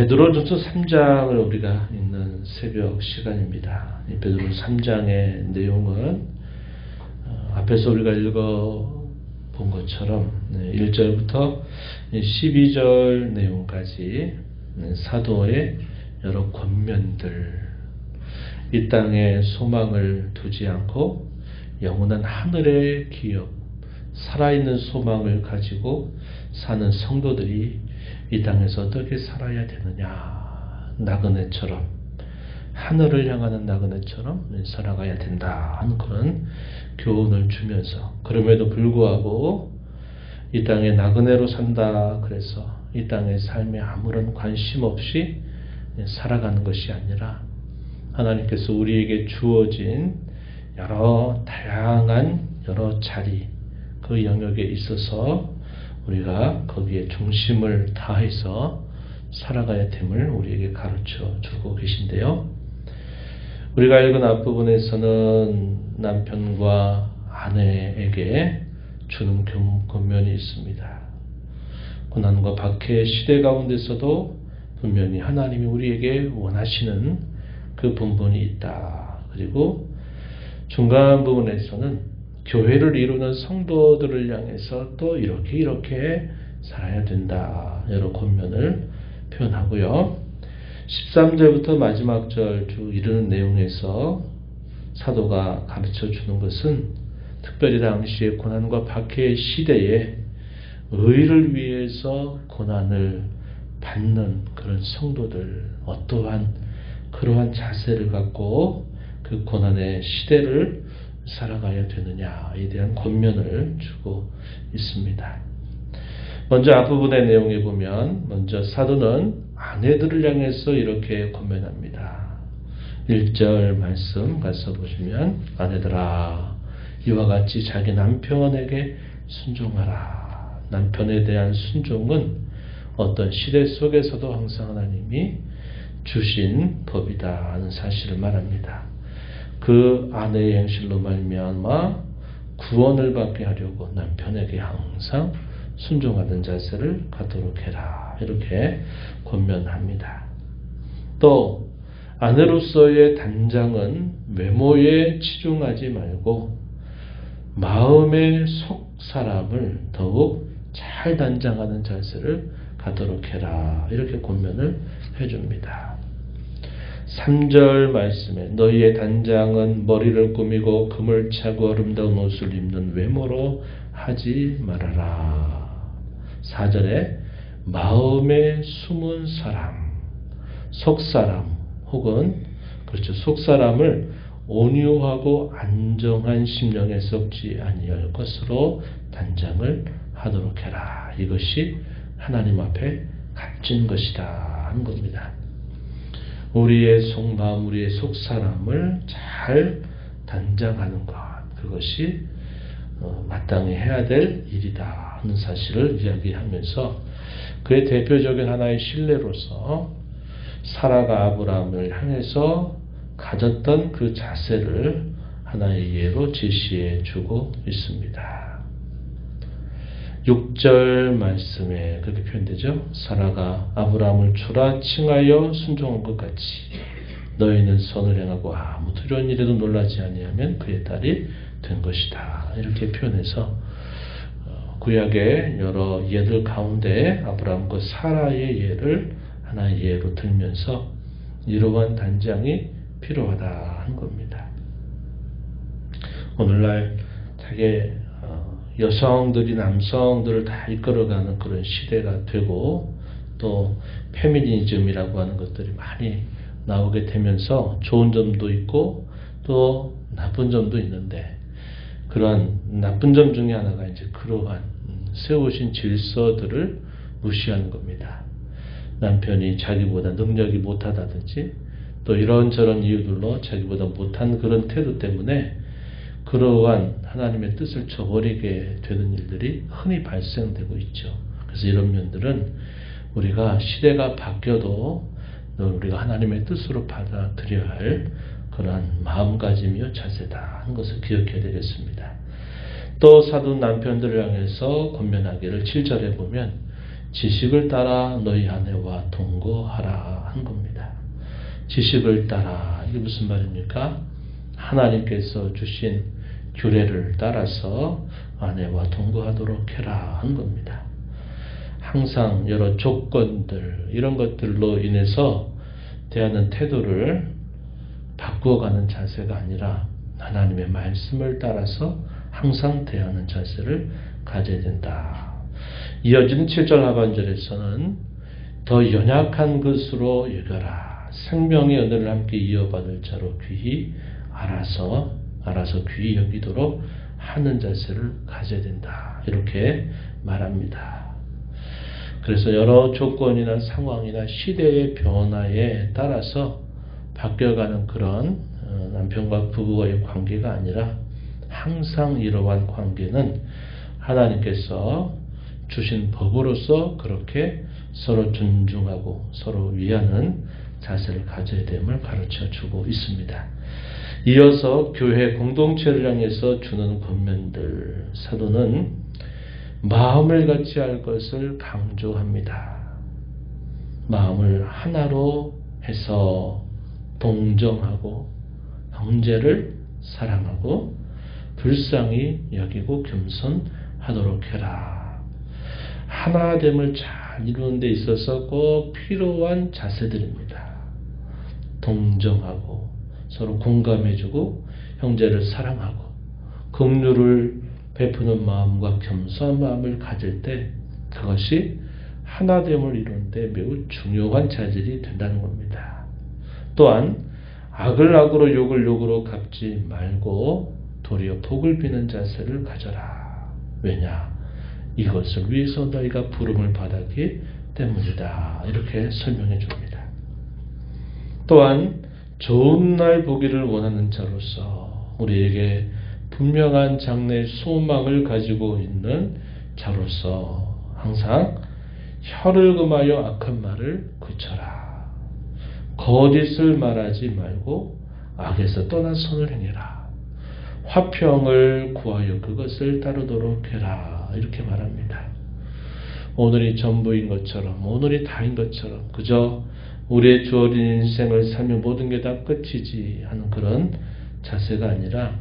베드로전서 3장을 우리가 읽는 새벽 시간입니다. 이 베드로전서 3장의 내용은 앞에서 우리가 읽어본 것처럼 1절부터 12절 내용까지 사도의 여러 권면들, 이 땅에 소망을 두지 않고 영원한 하늘의 기업, 살아있는 소망을 가지고 사는 성도들이 이 땅에서 어떻게 살아야 되느냐, 나그네처럼, 하늘을 향하는 나그네처럼 살아가야 된다 하는 그런 교훈을 주면서, 그럼에도 불구하고 이 땅에 나그네로 산다 그래서 이 땅의 삶에 아무런 관심 없이 살아가는 것이 아니라 하나님께서 우리에게 주어진 여러 다양한 여러 자리, 그 영역에 있어서 우리가 거기에 중심을 다해서 살아가야 됨을 우리에게 가르쳐 주고 계신데요. 우리가 읽은 앞부분에서는 남편과 아내에게 주는 권면이 있습니다. 고난과 박해의 시대 가운데서도 분명히 하나님이 우리에게 원하시는 그 본분이 있다. 그리고 중간 부분에서는 교회를 이루는 성도들을 향해서 또 이렇게 살아야 된다. 여러 권면을 표현하고요. 13절부터 마지막 절 쭉 이르는 내용에서 사도가 가르쳐 주는 것은 특별히 당시의 고난과 박해의 시대에 의를 위해서 고난을 받는 그런 성도들, 어떠한 그러한 자세를 갖고 그 고난의 시대를 살아가야 되느냐에 대한 권면을 주고 있습니다. 먼저 앞부분의 내용에 보면 먼저 사도는 아내들을 향해서 이렇게 권면합니다. 1절 말씀 가서 보시면 아내들아 이와 같이 자기 남편에게 순종하라. 남편에 대한 순종은 어떤 시대 속에서도 항상 하나님이 주신 법이다 하는 사실을 말합니다. 그 아내의 행실로 말미암아 구원을 받게 하려고 남편에게 항상 순종하는 자세를 갖도록 해라. 이렇게 권면합니다. 또 아내로서의 단장은 외모에 치중하지 말고 마음의 속 사람을 더욱 잘 단장하는 자세를 갖도록 해라. 이렇게 권면을 해줍니다. 3절 말씀에 너희의 단장은 머리를 꾸미고 금을 차고 아름다운 옷을 입는 외모로 하지 말아라. 4절에 마음에 숨은 사람, 속사람 혹은 그렇죠, 속사람을 온유하고 안정한 심령에 썩지 아니할 것으로 단장을 하도록 해라. 이것이 하나님 앞에 값진 것이다 하는 겁니다. 우리의 속마음, 우리의 속사람을 잘 단장하는 것, 그것이 마땅히 해야 될 일이다 하는 사실을 이야기하면서 그의 대표적인 하나의 신뢰로서 사라가 아브라함을 향해서 가졌던 그 자세를 하나의 예로 제시해 주고 있습니다. 6절 말씀에 그렇게 표현되죠. 사라가 아브라함을 주라 칭하여 순종한 것 같이 너희는 선을 행하고 아무 두려운 일에도 놀라지 아니하면 그의 딸이 된 것이다. 이렇게 표현해서 구약의 여러 예들 가운데 아브라함과 사라의 예를 하나의 예로 들면서 이러한 단장이 필요하다 한 겁니다. 오늘날 되게 여성들이 남성들을 다 이끌어가는 그런 시대가 되고 또 페미니즘이라고 하는 것들이 많이 나오게 되면서 좋은 점도 있고 또 나쁜 점도 있는데 그러한 나쁜 점 중에 하나가 이제 그러한 세우신 질서들을 무시하는 겁니다. 남편이 자기보다 능력이 못하다든지 또 이런저런 이유들로 자기보다 못한 그런 태도 때문에 그러한 하나님의 뜻을 저버리게 되는 일들이 흔히 발생되고 있죠. 그래서 이런 면들은 우리가 시대가 바뀌어도 우리가 하나님의 뜻으로 받아들여야 할 그러한 마음가짐이요 자세다 하는 것을 기억해야 되겠습니다. 또 사도 남편들을 향해서 권면하기를 7절에 보면 지식을 따라 너희 아내와 동거하라 한 겁니다. 지식을 따라, 이게 무슨 말입니까? 하나님께서 주신 규례를 따라서 아내와 동거하도록 해라 한 겁니다. 항상 여러 조건들, 이런 것들로 인해서 대하는 태도를 바꾸어가는 자세가 아니라 하나님의 말씀을 따라서 항상 대하는 자세를 가져야 된다. 이어지는 7절 하반절에서는 더 연약한 것으로 여겨라. 생명의 은혜를 함께 이어받을 자로 귀히 알아서 귀히 여기도록 하는 자세를 가져야 된다. 이렇게 말합니다. 그래서 여러 조건이나 상황이나 시대의 변화에 따라서 바뀌어가는 그런 남편과 부부와의 관계가 아니라 항상 이러한 관계는 하나님께서 주신 법으로서 그렇게 서로 존중하고 서로 위하는 자세를 가져야 됨을 가르쳐 주고 있습니다. 이어서 교회 공동체를 향해서 주는 권면들, 사도는 마음을 같이 할 것을 강조합니다. 마음을 하나로 해서 동정하고 형제를 사랑하고 불쌍히 여기고 겸손하도록 해라. 하나됨을 잘 이루는 데 있어서 꼭 필요한 자세들입니다. 동정하고 서로 공감해주고 형제를 사랑하고 긍휼을 베푸는 마음과 겸손한 마음을 가질 때 그것이 하나됨을 이루는 데 매우 중요한 자질이 된다는 겁니다. 또한 악을 악으로 욕을 욕으로 갚지 말고 도리어 복을 비는 자세를 가져라. 왜냐? 이것을 위해서 너희가 부름을 받았기 때문이다. 이렇게 설명해 줍니다. 또한 좋은 날 보기를 원하는 자로서 우리에게 분명한 장래의 소망을 가지고 있는 자로서 항상 혀를 금하여 악한 말을 그쳐라. 거짓을 말하지 말고 악에서 떠나 선을 행해라. 화평을 구하여 그것을 따르도록 해라. 이렇게 말합니다. 오늘이 전부인 것처럼, 오늘이 다인 것처럼 그저 우리의 주어진 인생을 살면 모든 게 다 끝이지 하는 그런 자세가 아니라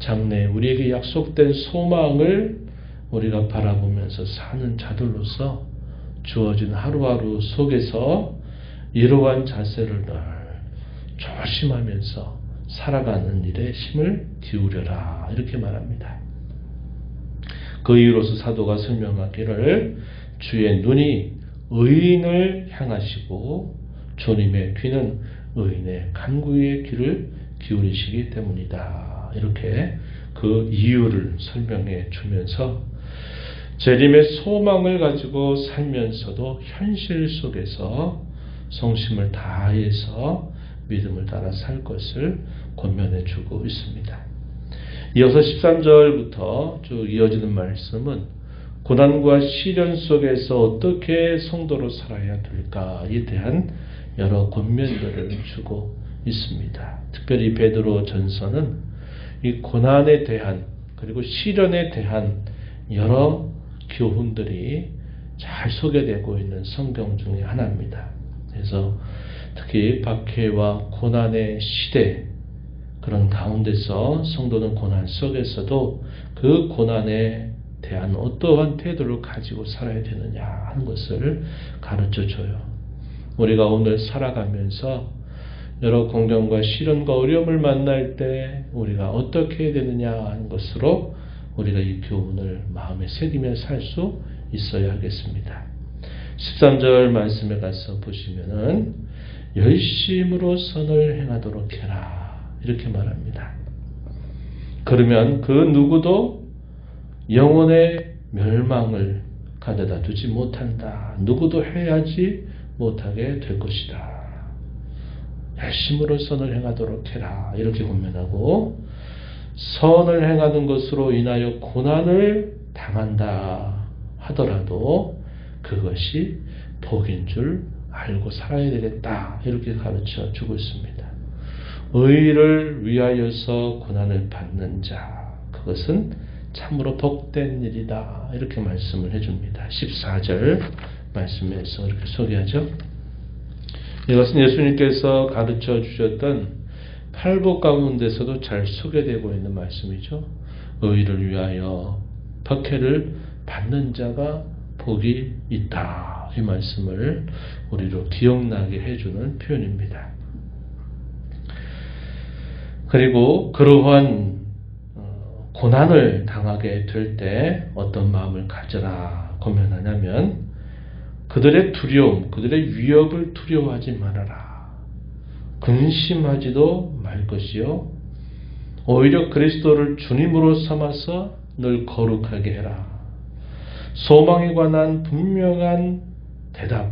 장래에 우리에게 약속된 소망을 우리가 바라보면서 사는 자들로서 주어진 하루하루 속에서 이러한 자세를 늘 조심하면서 살아가는 일에 힘을 기울여라. 이렇게 말합니다. 그 이유로서 사도가 설명하기를 주의 눈이 의인을 향하시고 주님의 귀는 의인의 간구의 귀를 기울이시기 때문이다. 이렇게 그 이유를 설명해 주면서 재림의 소망을 가지고 살면서도 현실 속에서 성심을 다해서 믿음을 따라 살 것을 권면해 주고 있습니다. 이어서 13절부터 쭉 이어지는 말씀은 고난과 시련 속에서 어떻게 성도로 살아야 될까에 대한 여러 권면들을 주고 있습니다. 특별히 베드로 전서는 이 고난에 대한 그리고 시련에 대한 여러 교훈들이 잘 소개되고 있는 성경 중에 하나입니다. 그래서 특히 박해와 고난의 시대 그런 가운데서 성도는 고난 속에서도 그 고난에 대한 어떠한 태도를 가지고 살아야 되느냐 하는 것을 가르쳐 줘요. 우리가 오늘 살아가면서 여러 공경과 시련과 어려움을 만날 때 우리가 어떻게 해야 되느냐 하는 것으로 우리가 이 교훈을 마음에 새기며 살 수 있어야 하겠습니다. 13절 말씀에 가서 보시면은 열심으로 선을 행하도록 해라. 이렇게 말합니다. 그러면 그 누구도 영혼의 멸망을 가져다 두지 못한다. 누구도 해야지 못하게 될 것이다. 열심으로 선을 행하도록 해라. 이렇게 권면하고 선을 행하는 것으로 인하여 고난을 당한다 하더라도 그것이 복인 줄 알고 살아야 되겠다. 이렇게 가르쳐 주고 있습니다. 의를 위하여서 고난을 받는 자 그것은 참으로 복된 일이다. 이렇게 말씀을 해줍니다. 14절 말씀에서 이렇게 소개하죠. 이것은 예수님께서 가르쳐 주셨던 팔복 가운데서도 잘 소개되고 있는 말씀이죠. 의를 위하여 박해를 받는 자가 복이 있다. 이 말씀을 우리로 기억나게 해주는 표현입니다. 그리고 그러한 고난을 당하게 될 때 어떤 마음을 가져라 고면하냐면 그들의 두려움, 그들의 위협을 두려워하지 말아라. 근심하지도 말 것이요. 오히려 그리스도를 주님으로 삼아서 늘 거룩하게 해라. 소망에 관한 분명한 대답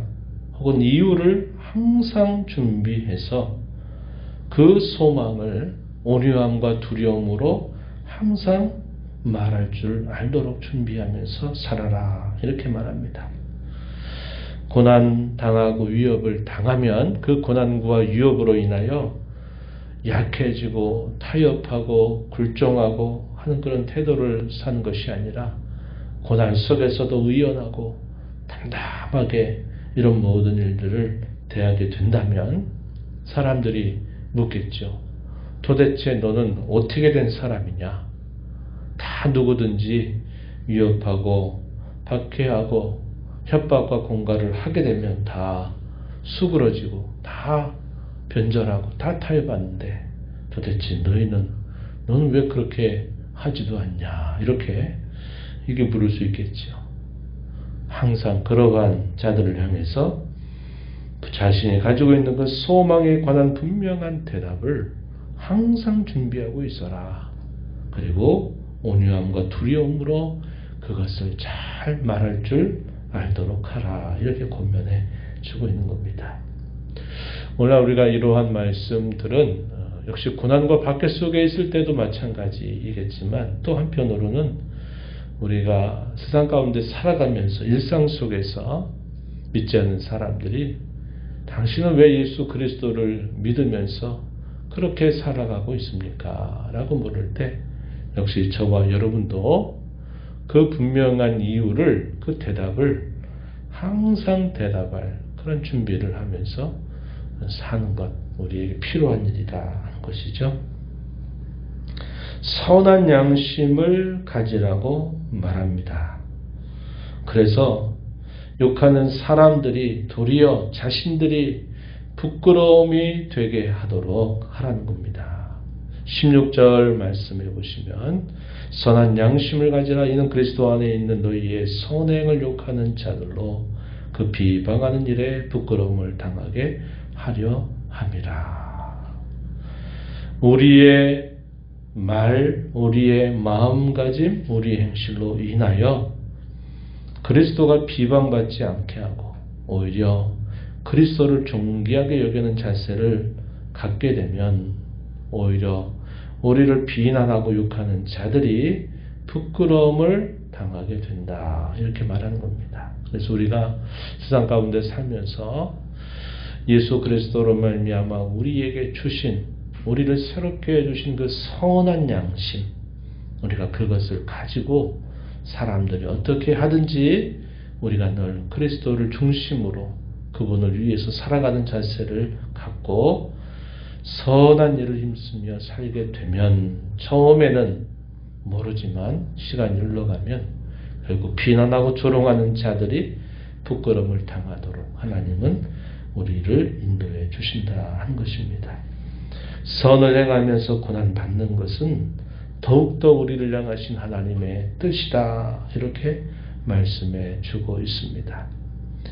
혹은 이유를 항상 준비해서 그 소망을 온유함과 두려움으로 항상 말할 줄 알도록 준비하면서 살아라. 이렇게 말합니다. 고난 당하고 위협을 당하면 그 고난과 위협으로 인하여 약해지고 타협하고 굴종하고 하는 그런 태도를 사는 것이 아니라 고난 속에서도 의연하고 담담하게 이런 모든 일들을 대하게 된다면 사람들이 묻겠죠. 도대체 너는 어떻게 된 사람이냐? 다 누구든지 위협하고 박해하고 협박과 공갈을 하게 되면 다 수그러지고 다 변절하고 다 타협하는데 도대체 너는 왜 그렇게 하지도 않냐? 이렇게 이게 물을 수 있겠죠. 항상 그러한 자들을 향해서 자신이 가지고 있는 그 소망에 관한 분명한 대답을 항상 준비하고 있어라. 그리고 온유함과 두려움으로 그것을 잘 말할 줄 알도록 하라. 이렇게 권면해 주고 있는 겁니다. 오늘 우리가 이러한 말씀들은 역시 고난과 박해 속에 있을 때도 마찬가지이겠지만 또 한편으로는 우리가 세상 가운데 살아가면서 일상 속에서 믿지 않는 사람들이 당신은 왜 예수 그리스도를 믿으면서 그렇게 살아가고 있습니까? 라고 물을 때 역시 저와 여러분도 그 분명한 이유를 그 대답을 항상 대답할 그런 준비를 하면서 사는 것 우리에게 필요한 일이다 하는 것이죠. 선한 양심을 가지라고 말합니다. 그래서 욕하는 사람들이 도리어 자신들이 부끄러움이 되게 하도록 하라는 겁니다. 16절 말씀해 보시면 선한 양심을 가지라. 이는 그리스도 안에 있는 너희의 선행을 욕하는 자들로 그 비방하는 일에 부끄러움을 당하게 하려 함이라. 우리의 말, 우리의 마음가짐, 우리의 행실로 인하여 그리스도가 비방받지 않게 하고 오히려 그리스도를 존귀하게 여기는 자세를 갖게 되면 오히려 우리를 비난하고 욕하는 자들이 부끄러움을 당하게 된다. 이렇게 말하는 겁니다. 그래서 우리가 세상 가운데 살면서 예수 그리스도로 말미암아 우리에게 주신 우리를 새롭게 해주신 그 선한 양심 우리가 그것을 가지고 사람들이 어떻게 하든지 우리가 늘 그리스도를 중심으로 그분을 위해서 살아가는 자세를 갖고 선한 일을 힘쓰며 살게 되면 처음에는 모르지만 시간이 흘러가면 결국 비난하고 조롱하는 자들이 부끄러움을 당하도록 하나님은 우리를 인도해 주신다 하는 것입니다. 선을 행하면서 고난받는 것은 더욱더 우리를 향하신 하나님의 뜻이다 이렇게 말씀해 주고 있습니다.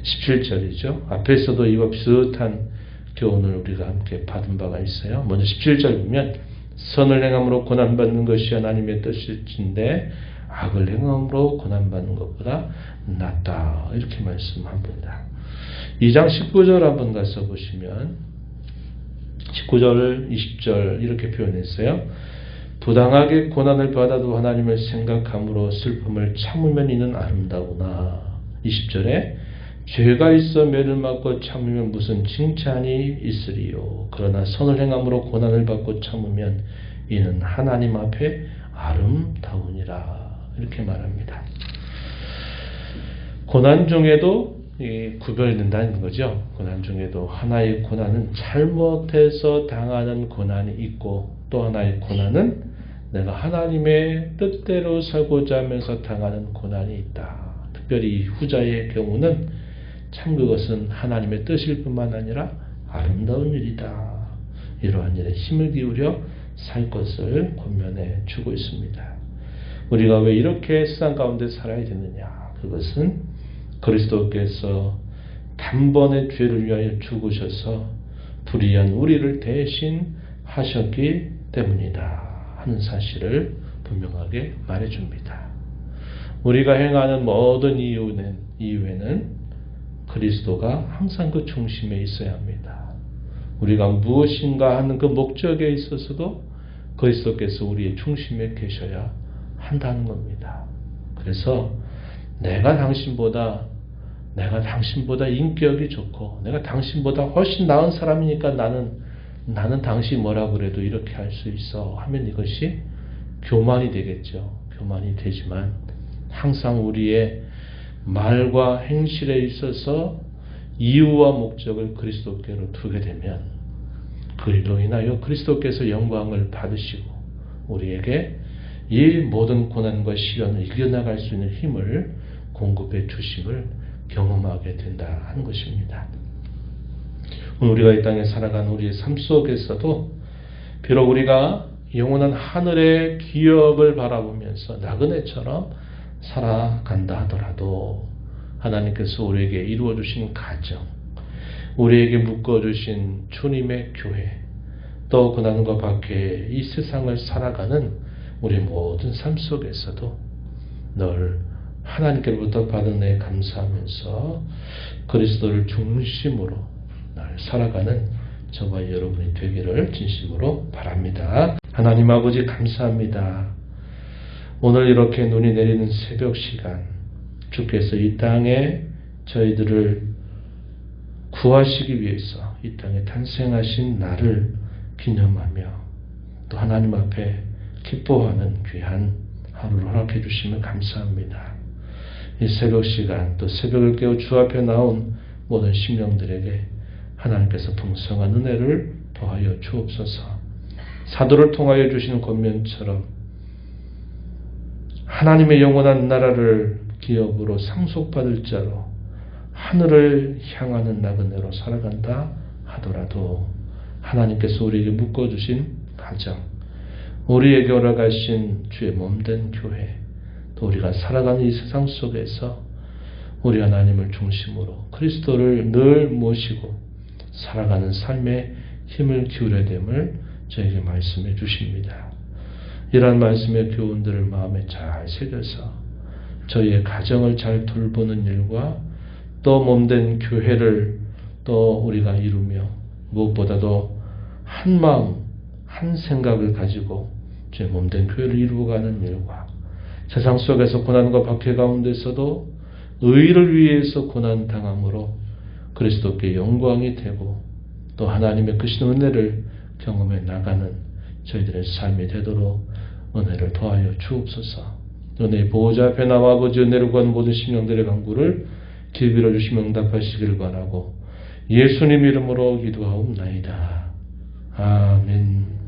17절이죠. 앞에서도 이와 비슷한 교훈을 우리가 함께 받은 바가 있어요. 먼저 17절 보면 선을 행함으로 고난받는 것이 하나님의 뜻인데 악을 행함으로 고난받는 것보다 낫다 이렇게 말씀합니다. 2장 19절 한번 가서 보시면 19절 20절 이렇게 표현했어요. 부당하게 고난을 받아도 하나님을 생각함으로 슬픔을 참으면 이는 아름다우나 20절에 죄가 있어 매를 맞고 참으면 무슨 칭찬이 있으리요. 그러나 선을 행함으로 고난을 받고 참으면 이는 하나님 앞에 아름다우니라. 이렇게 말합니다. 고난 중에도 구별된다는 거죠. 고난 중에도 하나의 고난은 잘못해서 당하는 고난이 있고, 또 하나의 고난은 내가 하나님의 뜻대로 살고자 하면서 당하는 고난이 있다. 특별히 후자의 경우는 참 그것은 하나님의 뜻일 뿐만 아니라 아름다운 일이다. 이러한 일에 힘을 기울여 살 것을 권면해 주고 있습니다. 우리가 왜 이렇게 세상 가운데 살아야 되느냐? 그것은 그리스도께서 단번에 죄를 위하여 죽으셔서 불의한 우리를 대신 하셨기 때문이다 하는 사실을 분명하게 말해줍니다. 우리가 행하는 모든 이유에는 그리스도가 항상 그 중심에 있어야 합니다. 우리가 무엇인가 하는 그 목적에 있어서도 그리스도께서 우리의 중심에 계셔야 한다는 겁니다. 그래서 내가 당신보다 인격이 좋고 내가 당신보다 훨씬 나은 사람이니까 나는 당신이 뭐라 그래도 이렇게 할 수 있어 하면 이것이 교만이 되겠죠. 교만이 되지만 항상 우리의 말과 행실에 있어서 이유와 목적을 그리스도께로 두게 되면 그 일로 인하여 그리스도께서 영광을 받으시고 우리에게 이 모든 고난과 시련을 이겨나갈 수 있는 힘을 공급해 주심을 경험하게 된다 하는 것입니다. 오늘 우리가 이 땅에 살아가는 우리의 삶 속에서도 비록 우리가 영원한 하늘의 기업을 바라보면서 나그네처럼 살아간다 하더라도 하나님께서 우리에게 이루어주신 가정, 우리에게 묶어주신 주님의 교회, 또 고난과 밖에 이 세상을 살아가는 우리 모든 삶 속에서도 늘 하나님께로부터 받은 애 감사하면서 그리스도를 중심으로 날 살아가는 저와 여러분이 되기를 진심으로 바랍니다. 하나님 아버지 감사합니다. 오늘 이렇게 눈이 내리는 새벽 시간 주께서 이 땅에 저희들을 구하시기 위해서 이 땅에 탄생하신 나를 기념하며 또 하나님 앞에 기뻐하는 귀한 하루를 허락해 주시면 감사합니다. 이 새벽 시간 또 새벽을 깨워 주 앞에 나온 모든 심령들에게 하나님께서 풍성한 은혜를 더하여 주옵소서. 사도를 통하여 주시는 권면처럼 하나님의 영원한 나라를 기업으로 상속받을 자로 하늘을 향하는 나그네로 살아간다 하더라도 하나님께서 우리에게 묶어주신 가정, 우리에게 허락하신 주의 몸된 교회, 또 우리가 살아가는 이 세상 속에서 우리 하나님을 중심으로 그리스도를 늘 모시고 살아가는 삶에 힘을 기울여야 됨을 저에게 말씀해 주십니다. 이러한 말씀의 교훈들을 마음에 잘 새겨서 저희의 가정을 잘 돌보는 일과 또 몸된 교회를 또 우리가 이루며 무엇보다도 한 마음, 한 생각을 가지고 제 몸된 교회를 이루어가는 일과 세상 속에서 고난과 박해 가운데서도 의를 위해서 고난당함으로 그리스도께 영광이 되고 또 하나님의 크신 은혜를 경험해 나가는 저희들의 삶이 되도록 은혜를 더하여 주옵소서. 은혜의 보호자 앞에 나와 아버지 은혜를 구하는 모든 심령들의 간구를 기울여 주시며 응답하시기를 바라고 예수님 이름으로 기도하옵나이다. 아멘.